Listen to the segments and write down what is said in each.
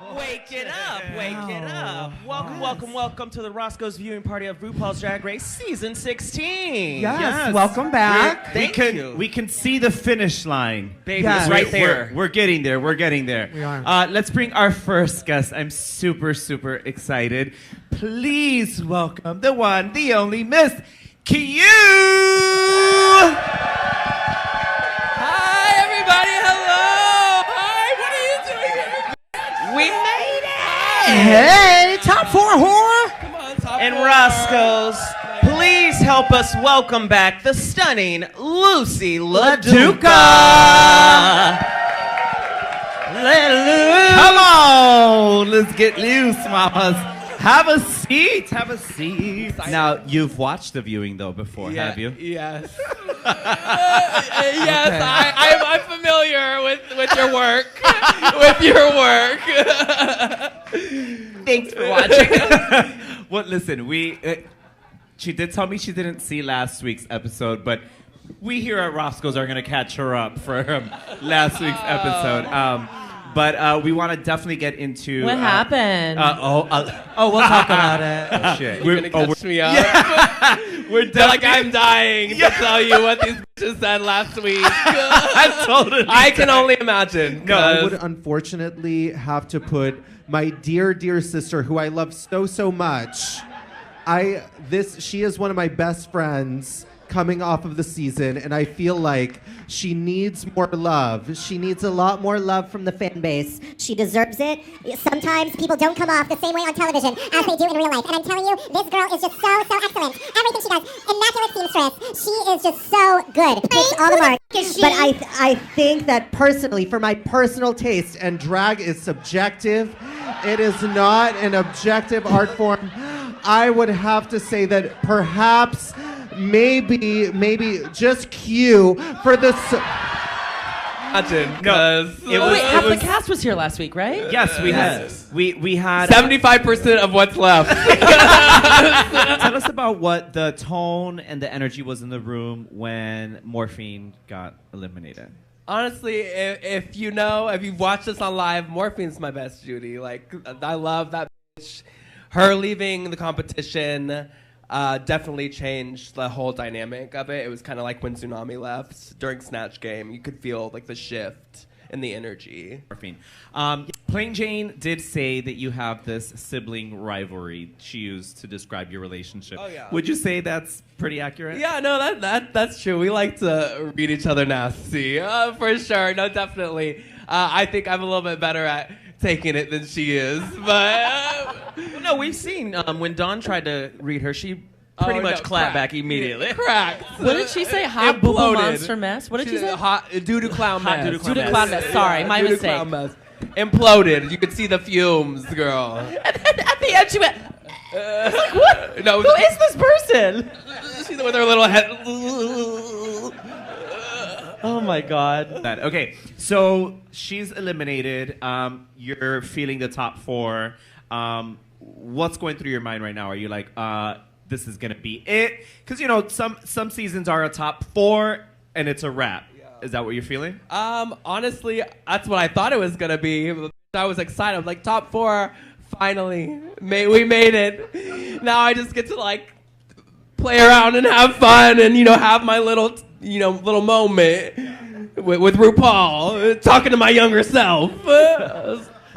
Wake it up, wake it up. Welcome to the Roscoe's viewing party of RuPaul's Drag Race Season 16. Yes. Welcome back. Thank you. We can see the finish line. Baby, it's right there. We're getting there. We are. Let's bring our first guest. I'm super, super excited. Please welcome the one, the only Miss Q. Hi, everybody. Hello. Hi, what are you doing here? We made it! Hey, top 4 whore. Come on, top And four. Roscoe's, please help us welcome back the stunning Loosey LaDuca. Let loose. Come on, let's get loose, mamas. Have a seat. Have a seat. Now, you've watched the viewing, though, before, have you? Yes. Yes, okay. I'm familiar with your work. With your work. Thanks for watching. Well, listen, she did tell me she didn't see last week's episode, but we here at Roscoe's are going to catch her up for last week's episode. But we want to definitely get into... What happened? We'll talk about it. Oh, shit. You're gonna catch me up. Yeah. We're Feel like I'm dying to tell you what these bitches said last week. I can only imagine. No, I would unfortunately have to put my dear, dear sister, who I love so much. She is one of my best friends coming off of the season, and I feel like she needs more love. She needs a lot more love from the fan base. She deserves it. Sometimes people don't come off the same way on television as they do in real life. And I'm telling you, this girl is just so excellent. Everything she does, immaculate seamstress. She is just so good. Hits all the marks. But I think that personally, for my personal taste, and drag is subjective, it is not an objective art form, I would have to say that perhaps maybe just Q for the... Imagine, No, half the cast was here last week, right? Yes, we had. We had... 75% of what's left. Tell us about what the tone and the energy was in the room when Morphine got eliminated. Honestly, if you've watched this on live, Morphine's my best Judy. Like, I love that bitch. Her leaving the competition definitely changed the whole dynamic of it. It was kind of like when Tsunami left during Snatch Game. You could feel like the shift in the energy. Morphine. Plain Jane did say that you have this sibling rivalry she used to describe your relationship. Oh, yeah. Would you say that's pretty accurate? Yeah, no, that's true. We like to read each other nasty, for sure. No, definitely. I think I'm a little bit better at taking it than she is, but... Well, no, we've seen when Dawn tried to read her, she pretty much clapped back immediately. Cracked. What did she say? Hot boo boo monster mess? What did she say? Hot doo-doo clown mess. Hot doo-doo clown Doo-doo clown mess. Sorry, my Doo-doo mistake. clown mess. Imploded. You could see the fumes, girl. And then at the end she went, like, what? No, Who is this person? She's with her little head. Oh my God. Okay, so she's eliminated. You're feeling the top 4. What's going through your mind right now? Are you like, this is gonna be it? Because some seasons are a top 4 and it's a wrap. Yeah. Is that what you're feeling? Honestly, that's what I thought it was gonna be. I was excited. I'm like, top 4, finally, we made it. Now I just get to like play around and have fun and have my little moment with RuPaul, talking to my younger self.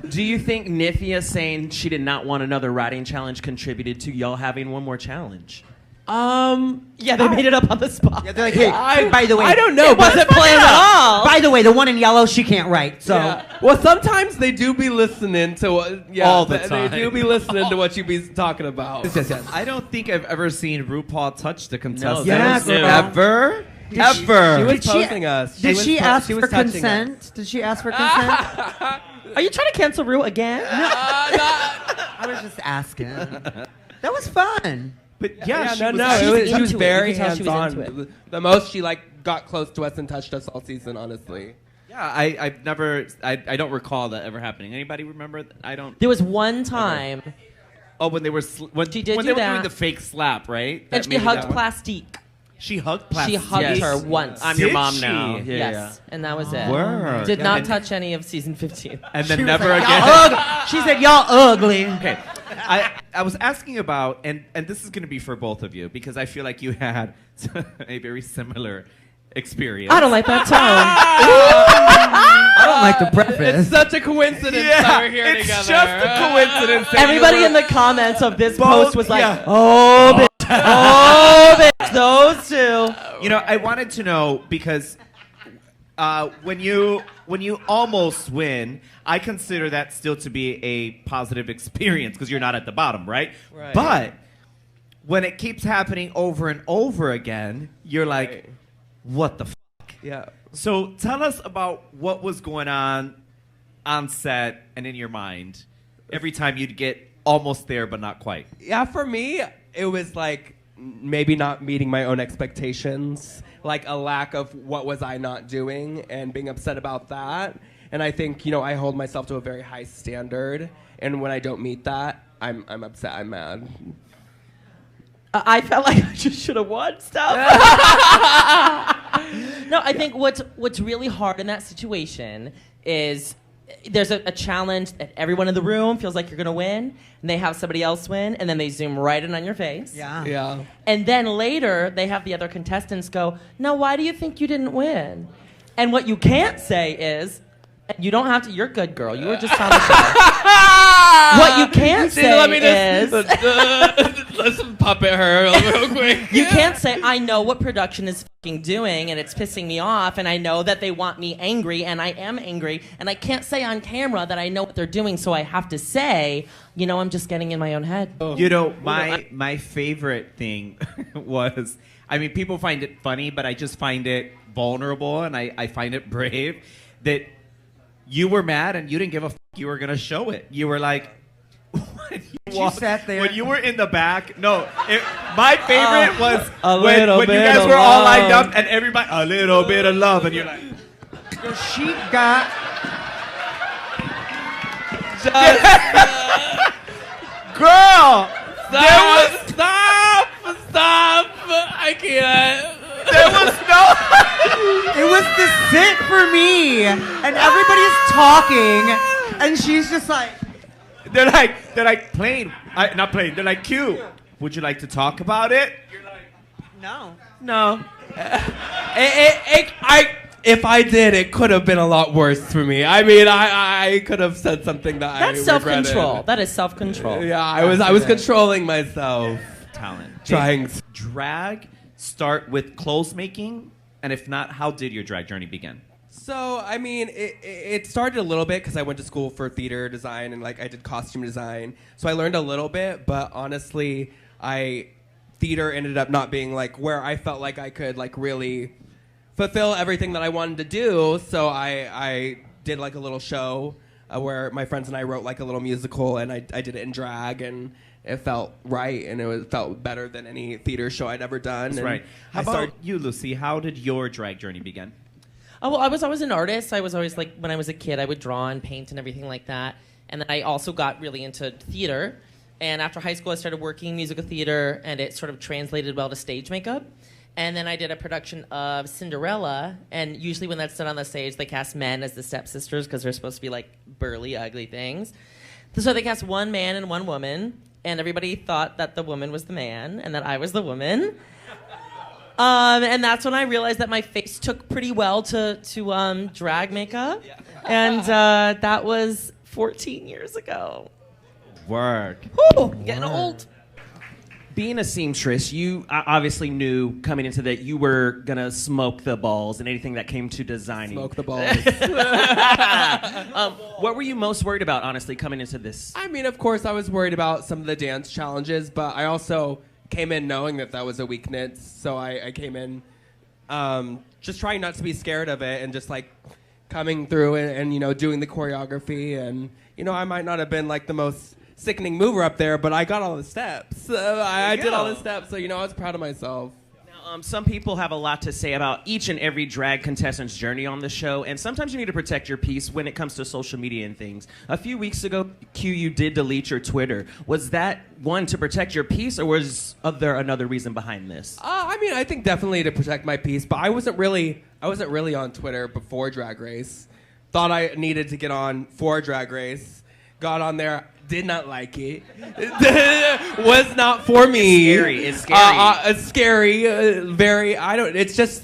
Do you think Nifia saying she did not want another writing challenge contributed to y'all having one more challenge? Yeah, they made it up on the spot. Yeah, they're like, hey, by the way... I don't know. It wasn't planned at all. By the way, the one in yellow, she can't write, so... Yeah. Well, sometimes they do be listening to what... All the time. They do be listening to what you be talking about. Yes. I don't think I've ever seen RuPaul touch the contestant. Yeah, girl. Ever. She was posing us. Did she ask she for was touching consent? us. Did she ask for consent? Are you trying to cancel Ru again? I was just asking. That was fun. But Yeah, she she was into it. very You can tell she was hands-on. into it. The most she got close to us and touched us all season, honestly. Yeah, I've never. I don't recall that ever happening. Anybody remember? I don't. There was one time, Oh, when they were when She did when do they were that. doing the fake slap, right? and That she maybe hugged that one? Plastique. She hugged She plastic. hugged Yes. her once. I'm your Did mom she? now. Yeah, yes, and that was it. Word. Did not And- touch any of season 15. And then She was never like, again. "Y'all she said, y'all ugly. Okay. I was asking about, and this is going to be for both of you, because I feel like you had a very similar experience. I don't like that tone. I don't like the preface. It's such a coincidence that we're here it's together. just a coincidence. that Everybody you were in the comments of this both- post was like, yeah. oh, bitch. Oh, bitch. Those two. You know, I wanted to know because when you almost win, I consider that still to be a positive experience because you're not at the bottom, right? Right. But when it keeps happening over and over again, you're like, Right. what the fuck? Yeah. So tell us about what was going on set and in your mind every time you'd get almost there but not quite. Yeah, for me, it was like maybe not meeting my own expectations, like a lack of what was I not doing and being upset about that. And I think, you know, I hold myself to a very high standard. And when I don't meet that, I'm upset, I'm mad. I felt like I just should have won stuff. No, I think what's really hard in that situation is there's a challenge that everyone in the room feels like you're going to win, and they have somebody else win, and then they zoom right in on your face. Yeah. Yeah. And then later, they have the other contestants go, "Now, why do you think you didn't win?" And what you can't say is, you don't have to, you're a good girl. You were just on the show. What you can't say is... Let's puppet her real quick. You can't say, I know what production is fucking doing and it's pissing me off and I know that they want me angry and I am angry and I can't say on camera that I know what they're doing, so I have to say, you know, I'm just getting in my own head. You know, my favorite thing was, I mean, people find it funny, but I just find it vulnerable and I find it brave that you were mad and you didn't give a fuck. You were going to show it. You were like... You sat there. When you were in the back, my favorite was A when little you bit guys of were all love. lined up and everybody, a little bit of love, and you're like, She got. girl, Stop! I can't. there was no... It was the sit for me, and everybody's talking, and she's just like. They're like, Plane, not Plane, they're like, Q, would you like to talk about it? You're like, No. no. If I did, it could have been a lot worse for me. I mean, I could have said something that That's I self-control. regretted. That is self-control. Yeah, I was controlling myself. Talent. Trying. Did drag start with clothes making? And if not, how did your drag journey begin? So, I mean, it started a little bit because I went to school for theater design and, like, I did costume design. So I learned a little bit, but honestly, theater ended up not being, like, where I felt like I could, like, really fulfill everything that I wanted to do. So I did, like, a little show where my friends and I wrote, like, a little musical, and I did it in drag, and it felt right, and it felt better than any theater show I'd ever done. That's and right. How I about started- you, Lucy? How did your drag journey begin? Oh, well, I was always an artist. I was always like, when I was a kid, I would draw and paint and everything like that. And then I also got really into theater. And after high school, I started working musical theater, and it sort of translated well to stage makeup. And then I did a production of Cinderella. And usually when that's done on the stage, they cast men as the stepsisters because they're supposed to be like burly, ugly things. So they cast one man and one woman. And everybody thought that the woman was the man and that I was the woman. And that's when I realized that my face took pretty well to drag makeup. Yeah. And that was 14 years ago. Work. Whew, getting old. Being a seamstress, you obviously knew coming into that you were going to smoke the balls and anything that came to designing. Smoke the balls. What were you most worried about, honestly, coming into this? I mean, of course, I was worried about some of the dance challenges, but I also came in knowing that was a weakness. So I came in just trying not to be scared of it and just like coming through and you know, doing the choreography. And, you know, I might not have been like the most sickening mover up there, but I got all the steps. I did all the steps. So, you know, I was proud of myself. Some people have a lot to say about each and every drag contestant's journey on the show, and sometimes you need to protect your peace when it comes to social media and things. A few weeks ago, Q, you did delete your Twitter. Was that one to protect your peace, or was there another reason behind this? I mean, I think definitely to protect my peace, but I wasn't really on Twitter before Drag Race. Thought I needed to get on for Drag Race. Got on there. Did not like it. Was not for me. It's scary. It's scary. Very. I don't. It's just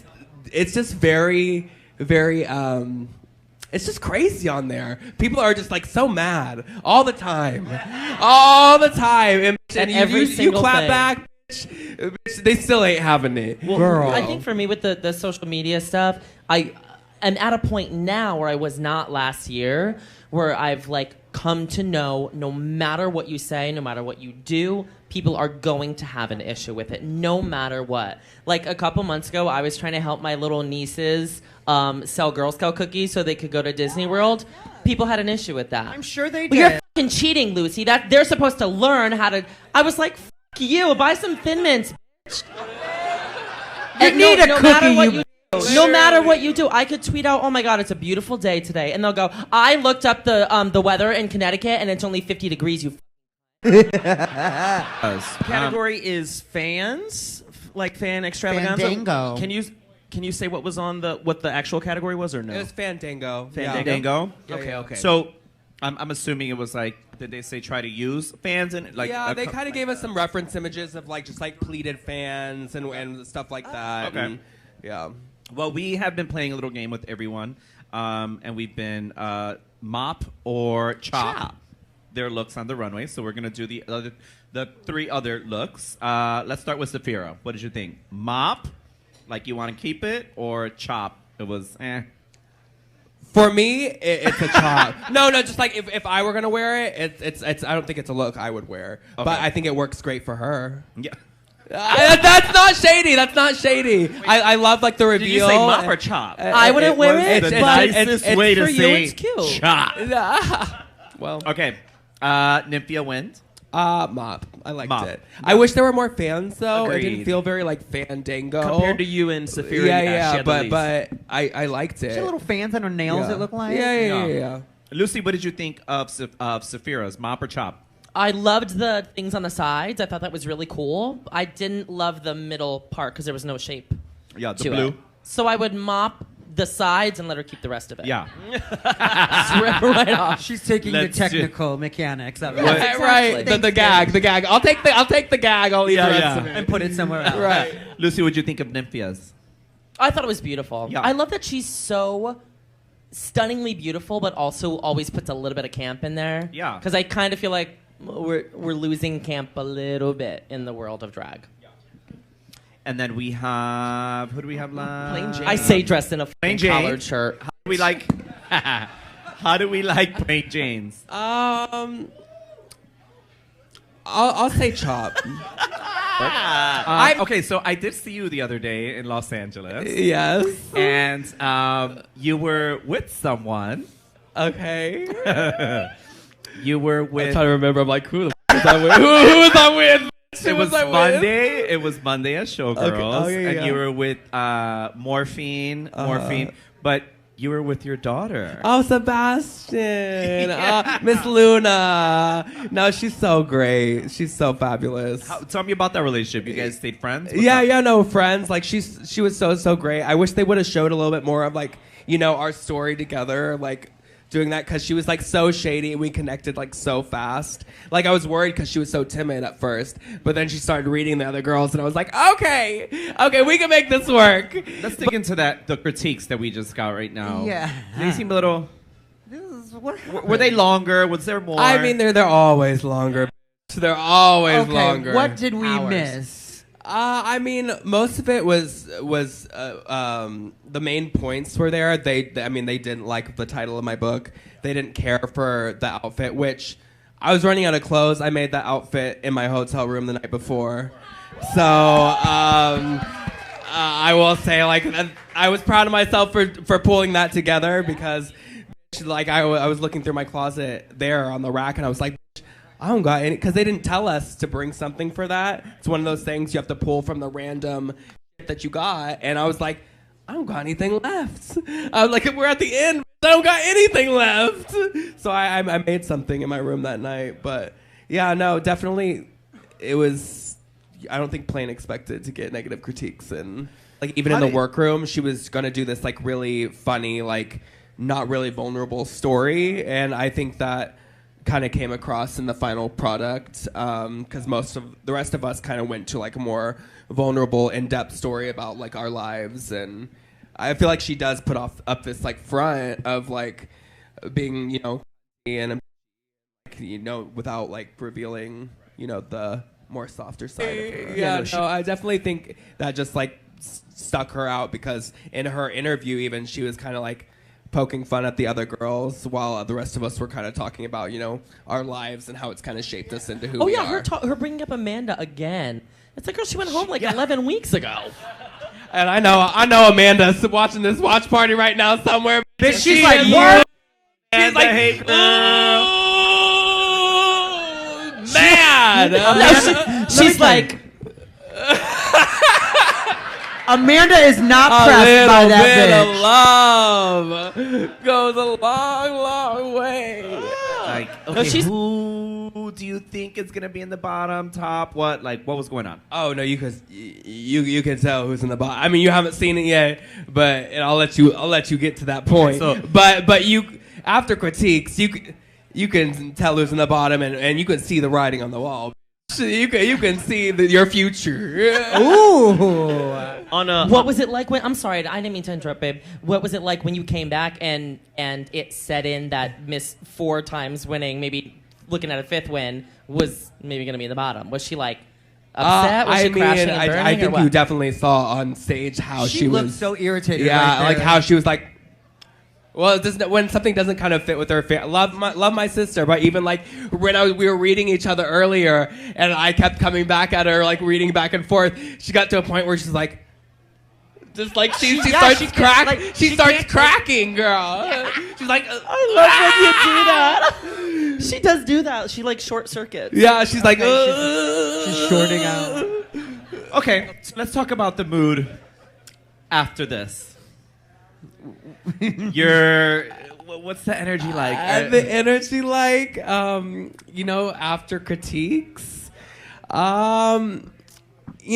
very. It's just crazy on there. People are just like so mad all the time, And you clap thing. back. Bitch, they still ain't having it. Well, Girl. I think for me with the social media stuff, I am at a point now where I was not last year, where I've like come to know no matter what you say, no matter what you do, people are going to have an issue with it, no matter what. Like a couple months ago, I was trying to help my little nieces sell Girl Scout cookies so they could go to Disney World. People had an issue with that. I'm sure they Well, you're did. fucking cheating, Lucy. That they're supposed to learn how to. I was like, "Fuck you! Buy some Thin Mints." Bitch. And need a cookie, no matter what you do, I could tweet out, "Oh my God, it's a beautiful day today," and they'll go, "I looked up the weather in Connecticut, and it's only 50 degrees." You. Category is fans, like fan extravaganza. Fandango. Can you say what the actual category was or no? It was Fandango. Fandango. Yeah. Okay. Yeah. Okay. So, I'm assuming it was like, did they say try to use fans and like? Yeah, they kind of gave us some reference images of like just like pleated fans and stuff like that. Okay. And, yeah. Well, we have been playing a little game with everyone, and we've been mop or chop their looks on the runway. So we're gonna do the three other looks. Let's start with Saphira. What did you think? Mop, like you want to keep it, or chop? It was For me, it's a chop. no, just like if I were gonna wear it, it's I don't think it's a look I would wear, but I think it works great for her. Yeah. That's not shady. I love like the reveal. Did you say mop or chop? I wouldn't wear it, the but nicest it's way to for you, say it's cute. chop. Well, Okay. Nymphia wins. mop. I liked Mop. it. I wish there were more fans though. It Agreed. didn't feel very like Fandango Compared to you and Saphira. Yeah, she had the least. but I liked it. She had little fans on her nails, it looked like. Yeah. Lucy, what did you think of Saphira's mop or chop? I loved the things on the sides. I thought that was really cool. I didn't love the middle part because there was no shape Yeah, the to blue. it. So I would mop the sides and let her keep the rest of it. Yeah. Just rip right off. She's taking Let's the do- technical mechanics of it. What? Exactly. Right. The gag. I'll take the gag. I'll eat the rest of it. And put it somewhere else. Right. Lucy, what did you think of Nymphia's? I thought it was beautiful. Yeah. I love that she's so stunningly beautiful, but also always puts a little bit of camp in there. Yeah. Because I kind of feel like we're losing camp a little bit in the world of drag. And then we have, who do we have left? Plain Jane. I say dressed in a Plain fucking Jane. collared shirt. How do we like, how do we like Plain Janes? I'll say chop. Okay, so I did see you the other day in Los Angeles. Yes. And you were with someone. Okay. You were I'm with. trying to remember. I'm like, who the f- was I with? Who was I with? It was Monday. It was Monday at Showgirls, Okay. and Yeah. you were with Morphine, but you were with your daughter. Oh, Sebastian. Miss Luna. No, she's so great. She's so fabulous. Tell me about that relationship. You guys stayed friends? No, friends. Like she was so great. I wish they would have showed a little bit more of like, our story together, like doing that, because she was like so shady and we connected like so fast. Like I was worried because she was so timid at first, but then she started reading the other girls and I was like, okay, we can make this work. Let's dig into the critiques that we just got right now. Yeah. They seem a little. This is what Were they longer? Was there more? I mean, they're always longer. They're always longer. What did we Hours. miss? I mean, most of it was the main points were there. They didn't like the title of my book. They didn't care for the outfit, which I was running out of clothes. I made that outfit in my hotel room the night before. So I will say, like, I was proud of myself for pulling that together because, like, I was looking through my closet there on the rack and I was like, I don't got any, because they didn't tell us to bring something for that. It's one of those things you have to pull from the random that you got, and I was like, I don't got anything left. I was like, we're at the end. I don't got anything left. So I made something in my room that night. But yeah, no, definitely, it was. I don't think Plain expected to get negative critiques, and like even in the workroom, she was gonna do this like really funny, like not really vulnerable story, and I think that kind of came across in the final product because most of the rest of us kind of went to like a more vulnerable, in-depth story about like our lives, and I feel like she does put up this like front of like being, you know, and you know, without like revealing, you know, the more softer side of her. Yeah, no, I definitely think that just like stuck her out because in her interview even she was kind of like poking fun at the other girls while the rest of us were kind of talking about, you know, our lives and how it's kind of shaped us into who we are. Her bringing up Amanda again. It's like, girl, she went home like 11 weeks ago. And I know Amanda's watching this watch party right now somewhere. Bitch, she's like, what? She's like, mad. She's like, Amanda is not pressed by that bitch. A little bit of love goes a long, long way. Like, okay, who do you think is gonna be in the bottom, top? What was going on? Oh no, you can tell who's in the bottom. I mean, you haven't seen it yet, but and I'll let you get to that point. So, but you after critiques, you can tell who's in the bottom, and you can see the writing on the wall. You can see your future. Ooh. What was it like when? I'm sorry, I didn't mean to interrupt, babe. What was it like when you came back and it set in that Miss 4 times winning, maybe looking at a 5th win, was maybe going to be in the bottom? Was she like upset? Was she crashing and burning? I think you definitely saw on stage how she looked was so irritated. Yeah, right like how she was like. Well, when something doesn't kind of fit with her, love my sister, but even like when we were reading each other earlier, and I kept coming back at her, like reading back and forth. She got to a point where she's like, just like she starts cracking, girl. She's like, I love when you do that. She does do that. She like short circuits. Yeah, she's like, she's shorting out. Okay, so let's talk about the mood after this. What's the energy like? The energy like, you know, after critiques, you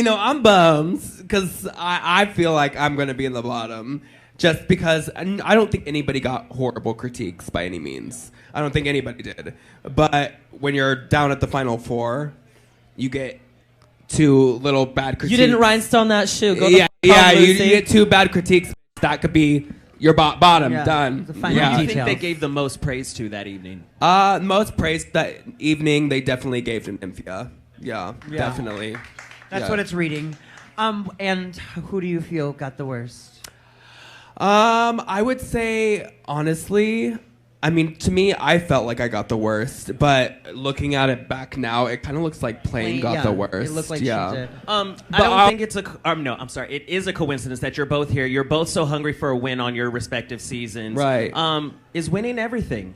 know, I'm bummed because I feel like I'm going to be in the bottom just because I don't think anybody got horrible critiques by any means. I don't think anybody did. But when you're down at the final 4, you get 2 little bad critiques. You didn't rhinestone that shoe. Go you get 2 bad critiques. That could be your bottom. Done. Who do you think they gave the most praise to that evening? Most praise that evening, they definitely gave to Nymphia. Yeah, definitely. That's what it's reading. And who do you feel got the worst? I would say, honestly, I mean, to me, I felt like I got the worst, but looking at it back now, it kind of looks like Plain got the worst. It looked like she did. I don't think it's no, I'm sorry. It is a coincidence that you're both here. You're both so hungry for a win on your respective seasons. Right. Is winning everything?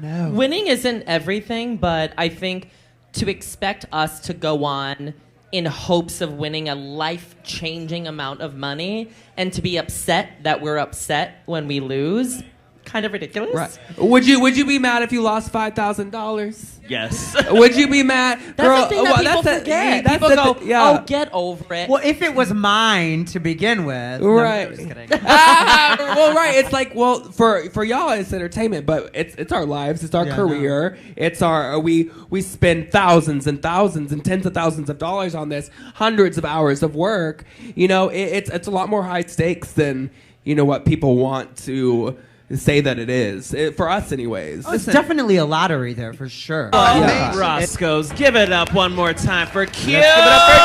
No. Winning isn't everything, but I think to expect us to go on in hopes of winning a life-changing amount of money and to be upset that we're upset when we lose, kind of ridiculous. Right. Would you be mad if you lost $5,000? Yes. Would you be mad? That's the thing that people forget. People go, oh, get over it. Well, if it was mine to begin with. Right. No, just kidding. Well, right. It's like, well, for y'all, it's entertainment, but it's our lives. It's our career. No. It's our, we spend thousands and thousands and tens of thousands of dollars on this, hundreds of hours of work. You know, it's a lot more high stakes than, you know, what people want to say that it is. For us, anyways. Oh, it's definitely a lottery there, for sure. Roscoe's. Give it up one more time for Q. Let's give it up for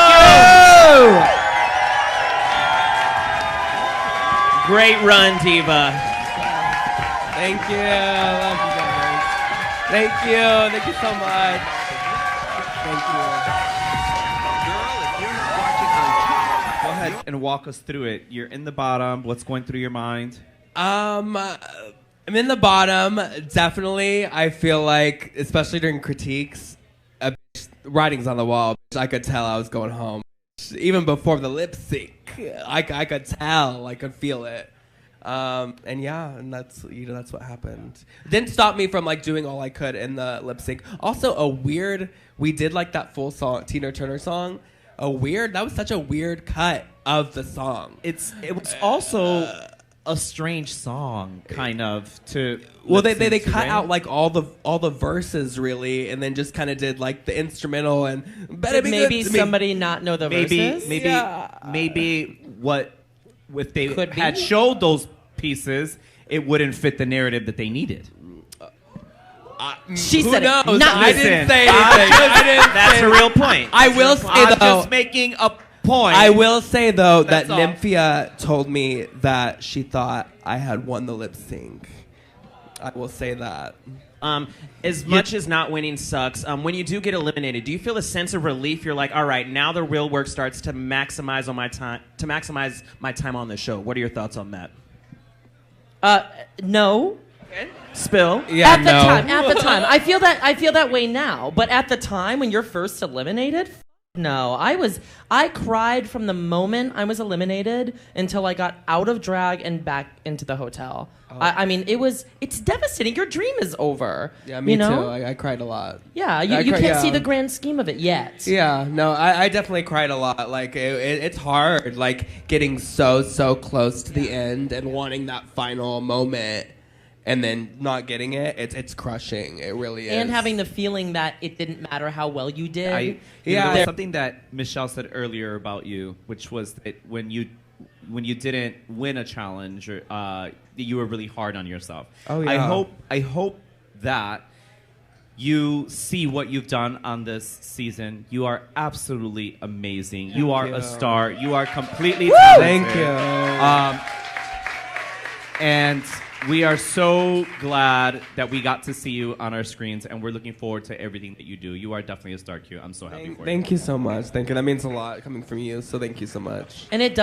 Q. Great run, Diva. Thank you. I love you guys. Thank you. Thank you so much. Thank you. Girl, if you're not watching on top, go ahead and walk us through it. You're in the bottom. What's going through your mind? I'm in the bottom, definitely. I feel like, especially during critiques, writing's on the wall. I could tell I was going home. even before the lip sync. I could tell, I could feel it. And that's that's what happened. Didn't stop me from doing all I could in the lip sync. Also, we did that full song, Tina Turner song. That was such a weird cut of the song. It was also a strange song, kind of. They cut out all the verses really, and then just kind of did the instrumental and. Did maybe somebody not know the verses? Maybe what if they Could had be. showed those pieces, it wouldn't fit the narrative that they needed. She Who said knows? it. Not I didn't say anything. That's a real point. I will say I'm though. just making a point. I will say though that That's all. Nymphia told me that she thought I had won the lip sync. I will say that. As much as not winning sucks, when you do get eliminated, do you feel a sense of relief? You're like, all right, now the real work starts to maximize my time on the show. What are your thoughts on that? No. Spill. Yeah, At the time, I feel that way now. But at the time when you're first eliminated, no, I cried from the moment I was eliminated until I got out of drag and back into the hotel. I mean, it's devastating. Your dream is over. Yeah, me you know? too. I cried a lot. Yeah, you can't see the grand scheme of it yet. Yeah, no, I definitely cried a lot. It's hard, getting so close to the end and wanting that final moment. And then not getting it, it's crushing. It really is. And having the feeling that it didn't matter how well you did. There was something that Michelle said earlier about you, which was that when you didn't win a challenge, you were really hard on yourself. Oh yeah. I hope that you see what you've done on this season. You are absolutely amazing. You are a star. You are completely talented. Thank you. And we are so glad that we got to see you on our screens, and we're looking forward to everything that you do. You are definitely a star, Q. I'm so happy for you. Thank you so much. Thank you. That means a lot coming from you, so thank you so much. And it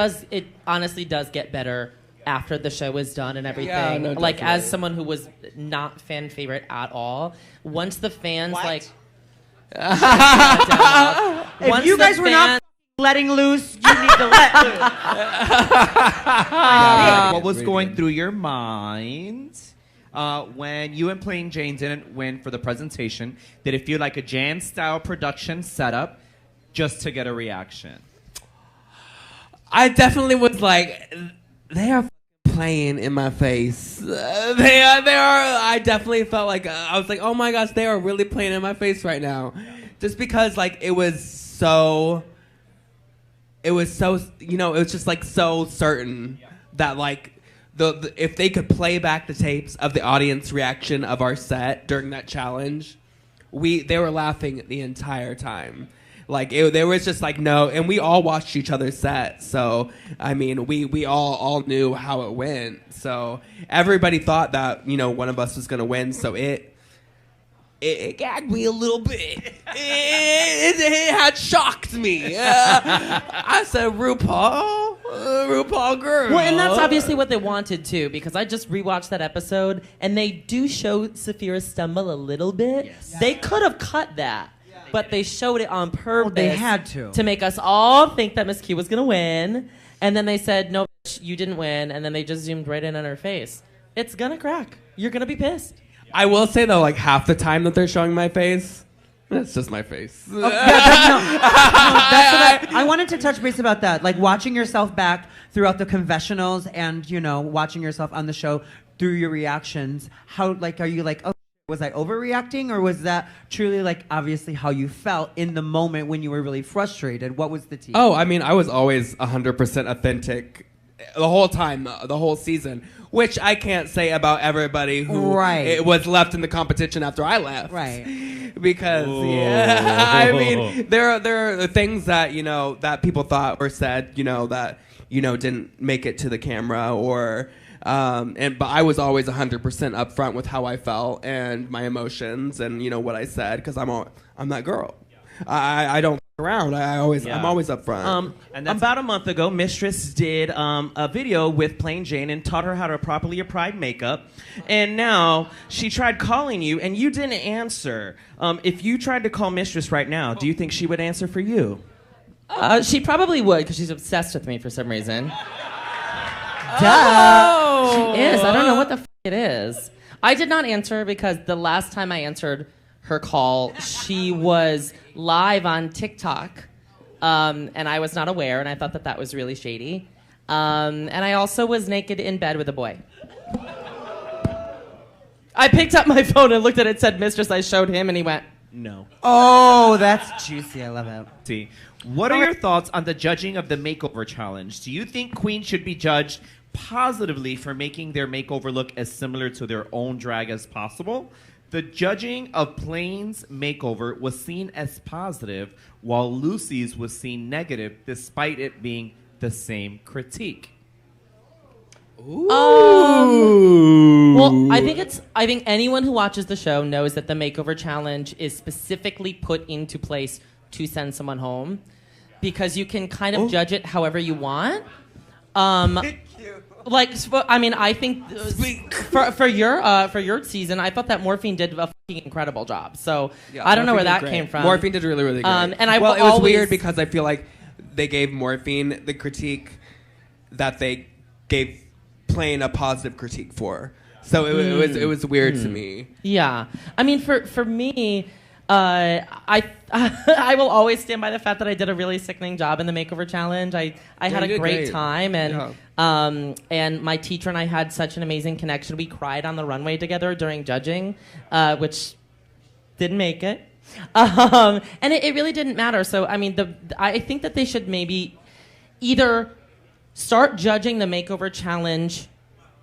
honestly does get better after the show is done and everything. Yeah, no, as definitely. someone who was not fan favorite at all, once the fans If you guys were not letting loose, you need to let loose. What was going through your mind when you and Plain Jane didn't win for the presentation? Did it feel like a Jan-style production setup just to get a reaction? I definitely was they are playing in my face. They are. I definitely felt I was oh my gosh, they are really playing in my face right now. Just because it was so, it was just so certain that the if they could play back the tapes of the audience reaction of our set during that challenge, they were laughing the entire time. There was just no, and we all watched each other's set. So, I mean, we all knew how it went. So everybody thought that, one of us was going to win. So it gagged me a little bit. It had shocked me. I said, RuPaul girl. Well, and that's obviously what they wanted too, because I just rewatched that episode, and they do show Saphira stumble a little bit. Yes. They could have cut that. But they showed it on purpose. They had to make us all think that Miss Q was going to win. And then they said, no, bitch, you didn't win. And then they just zoomed right in on her face. It's going to crack. You're going to be pissed. I will say, though, half the time that they're showing my face, it's just my face. I wanted to touch base about that. Watching yourself back throughout the confessionals and, watching yourself on the show through your reactions. How, are you oh, was I overreacting, or was that truly obviously how you felt in the moment when you were really frustrated? What was the tea? Oh, I mean, I was always 100% authentic the whole time, the whole season, which I can't say about everybody who it was left in the competition after I left. Right. Because, I mean, there are things that, that people thought or said, that, didn't make it to the camera or... but I was always 100% upfront with how I felt and my emotions and what I said, because I'm that girl. I don't f around. I'm always upfront. And about a month ago, Mistress did a video with Plain Jane and taught her how to properly apply makeup. And now she tried calling you and you didn't answer. If you tried to call Mistress right now, do you think she would answer for you? She probably would because she's obsessed with me for some reason. Duh. She is. I don't know what the it is. I did not answer because the last time I answered her call, she was live on TikTok, and I was not aware, and I thought that was really shady. And I also was naked in bed with a boy. I picked up my phone and looked at it, it said mistress. I showed him, and he went, no. Oh, that's juicy. I love it. See, what are your thoughts on the judging of the makeover challenge? Do you think queens should be judged positively for making their makeover look as similar to their own drag as possible? The judging of Plain's makeover was seen as positive, while Loosey's was seen negative, despite it being the same critique. Well, I think anyone who watches the show knows that the makeover challenge is specifically put into place to send someone home, because you can kind of judge it however you want. Like, I mean, I think for your season, I thought that Morphine did a fucking incredible job. So Yeah, I don't know where Morphine that did came great. from. Morphine did really, really great. And it was weird because I feel like they gave Morphine the critique that they gave Plain a positive critique for. So it was weird to me. Yeah, I mean, for me, I I will always stand by the fact that I did a really sickening job in the makeover challenge. I had a great time, and and my teacher and I had such an amazing connection. We cried on the runway together during judging, which didn't make it, and it really didn't matter. So I mean, I think that they should maybe either start judging the makeover challenge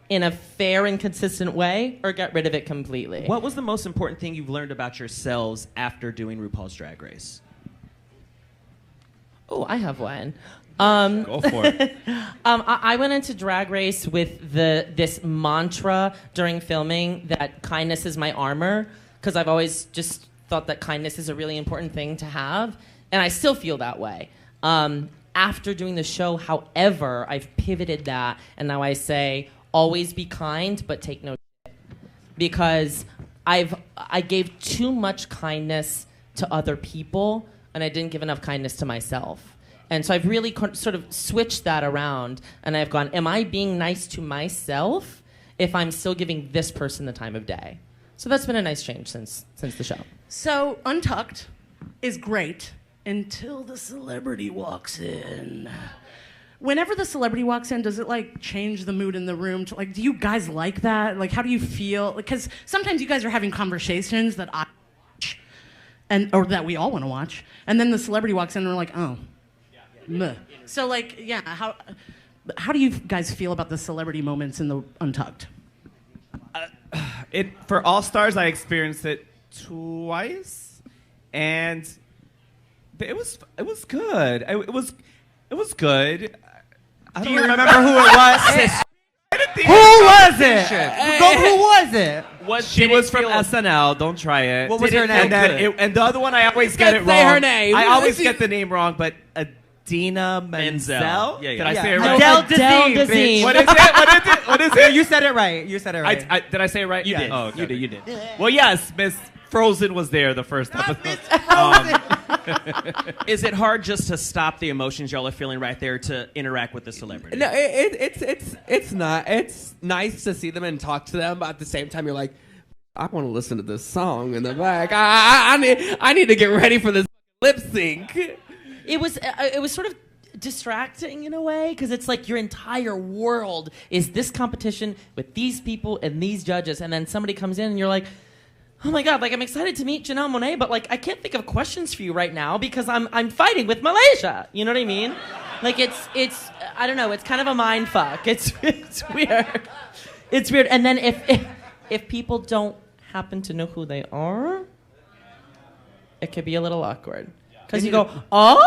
in a fair and consistent way, or get rid of it completely. What was the most important thing you've learned about yourselves after doing RuPaul's Drag Race? Oh, I have one. Go for it. I went into Drag Race with this mantra during filming that kindness is my armor, because I've always just thought that kindness is a really important thing to have, and I still feel that way. After doing the show, however, I've pivoted that, and now I say, always be kind, but take no shit. Because I gave too much kindness to other people, and I didn't give enough kindness to myself. And so I've really sort of switched that around, and I've gone, am I being nice to myself if I'm still giving this person the time of day? So that's been a nice change since the show. So Untucked is great until the celebrity walks in. Whenever the celebrity walks in, does it like change the mood in the room? Like, do you guys like that? Like, how do you feel? Because sometimes you guys are having conversations that I watch, or that we all want to watch, and then the celebrity walks in and we're like, oh, meh. So like, yeah, how do you guys feel about the celebrity moments in the Untucked? For All Stars, I experienced it twice, and it was good. It was good. Do you remember who it was? Who was it? Who was it? She was from SNL. Don't try it. What was her name? And the other one, I always get it wrong. Say her name. I always get the name wrong, but Adina Menzel. Yeah, yeah. Did I say it right? Adele Adele Dazeem, Dazeem. bitch. What is it? What is it? You said it right. Did I say it right? You did. Oh, okay. You did. Well, yes, Miss Frozen was there the first episode. Is it hard just to stop the emotions y'all are feeling right there to interact with the celebrity? No, it's not. It's nice to see them and talk to them, but at the same time, you're like, I want to listen to this song in the back. I need to get ready for this lip sync. It was sort of distracting in a way, because it's like your entire world is this competition with these people and these judges, and then somebody comes in and you're like, oh my god, like I'm excited to meet Janelle Monáe, but like I can't think of questions for you right now because I'm fighting with Malaysia. You know what I mean? Like it's I don't know, it's kind of a mind fuck. It's weird. It's weird. And then if people don't happen to know who they are, it could be a little awkward. Because you go, oh.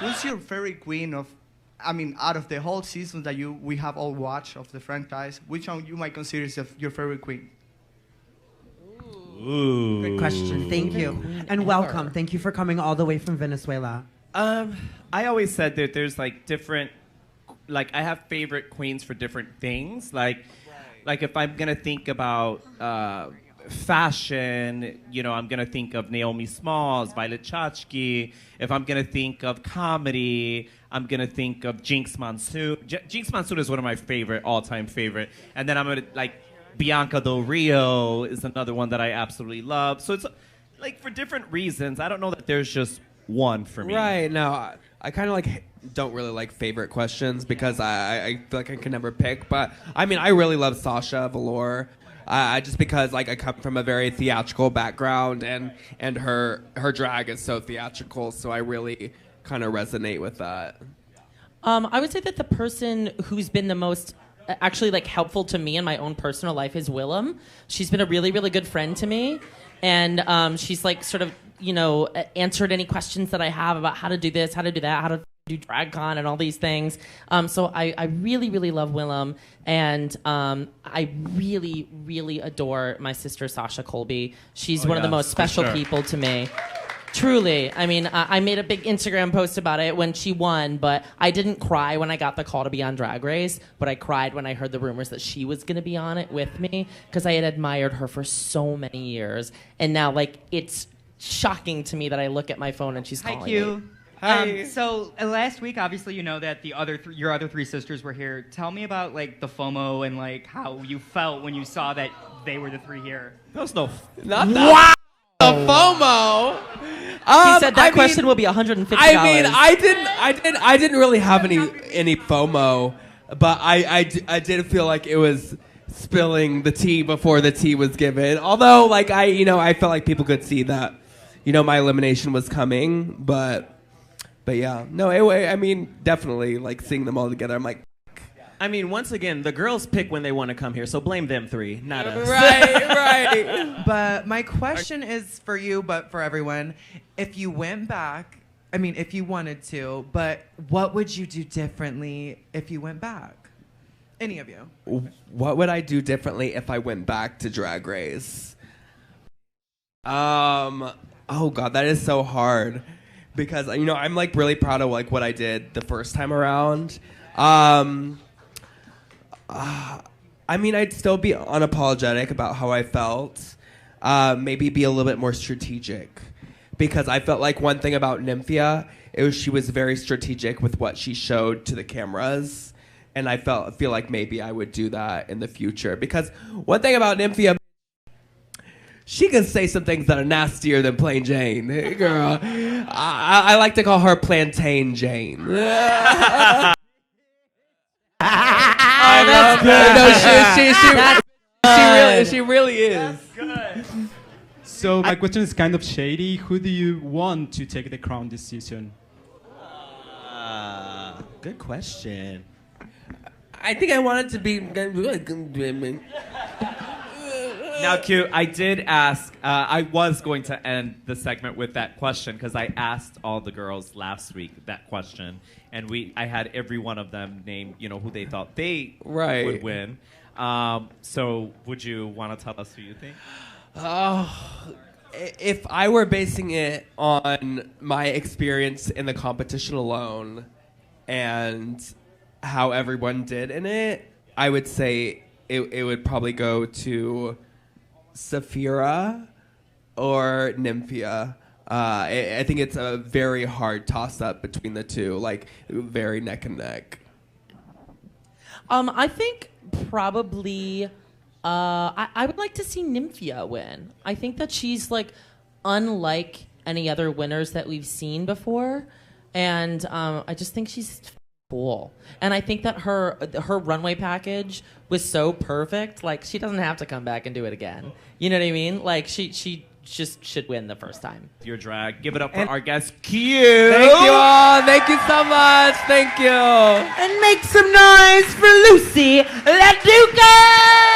Who's your favorite queen out of the whole season that we have all watched of the franchise, which one you might consider is your favorite queen? Ooh. Good question. Thank you. And welcome. Thank you for coming all the way from Venezuela. I always said that there's like different, like I have favorite queens for different things. Like if I'm gonna think about fashion, I'm going to think of Naomi Smalls, Violet Chachki. If I'm going to think of comedy, I'm going to think of Jinx Monsoon. Jinx Monsoon is one of my all-time favorite. And then I'm going to, Bianca Del Rio is another one that I absolutely love. So it's, for different reasons. I don't know that there's just one for me. Right. No, I kind of, don't really like favorite questions because I feel like I can never pick. But, I really love Sasha Velour. Just because I come from a very theatrical background and her drag is so theatrical, so I really kind of resonate with that. I would say that the person who's been the most actually helpful to me in my own personal life is Willem. She's been a really, really good friend to me, and she's sort of answered any questions that I have about how to do this, how to do that, how to do DragCon and all these things. So I really, really love Willem, and I really, really adore my sister Sasha Colby. She's one of the most special people to me. Truly. I made a big Instagram post about it when she won, but I didn't cry when I got the call to be on Drag Race, but I cried when I heard the rumors that she was going to be on it with me, because I had admired her for so many years, and now it's shocking to me that I look at my phone and she's calling me. Hi. So last week, obviously, that the your other three sisters were here. Tell me about the FOMO and how you felt when you saw that they were the three here. That was no. Not that. Wow. The FOMO. He said that question will be $150. I didn't really have any FOMO, but I did feel like it was spilling the tea before the tea was given. Although I felt like people could see that my elimination was coming, but yeah, no, definitely seeing them all together. I'm like, once again, the girls pick when they want to come here, so blame them three, not us. Right. But my question is for you, but for everyone. If you went back, if you wanted to, but what would you do differently if you went back? Any of you? What would I do differently if I went back to Drag Race? Oh God, that is so hard. Because, I'm really proud of what I did the first time around. I'd still be unapologetic about how I felt. Maybe be a little bit more strategic. Because I felt like one thing about Nymphia, she was very strategic with what she showed to the cameras. And I feel like maybe I would do that in the future. Because one thing about Nymphia, she can say some things that are nastier than Plain Jane. Hey, girl. I like to call her Plantain Jane. I love her. No, she really is. Good. So my question is kind of shady. Who do you want to take the crown this season? Good question. I think I wanted to be... Now, Q, I did ask, I was going to end the segment with that question because I asked all the girls last week that question, and I had every one of them name, who they thought they would win. So would you want to tell us who you think? If I were basing it on my experience in the competition alone and how everyone did in it, I would say it would probably go to Saphira or Nymphia. I think it's a very hard toss-up between the two, very neck and neck. I think probably I would like to see Nymphia win. I think that she's unlike any other winners that we've seen before, and I just think she's cool. And I think that her runway package was so perfect. She doesn't have to come back and do it again. You know what I mean? She just should win the first time. Your drag. Give it up for our guest, Q. Thank you all. Thank you so much. Thank you. And make some noise for Loosey LaDuca!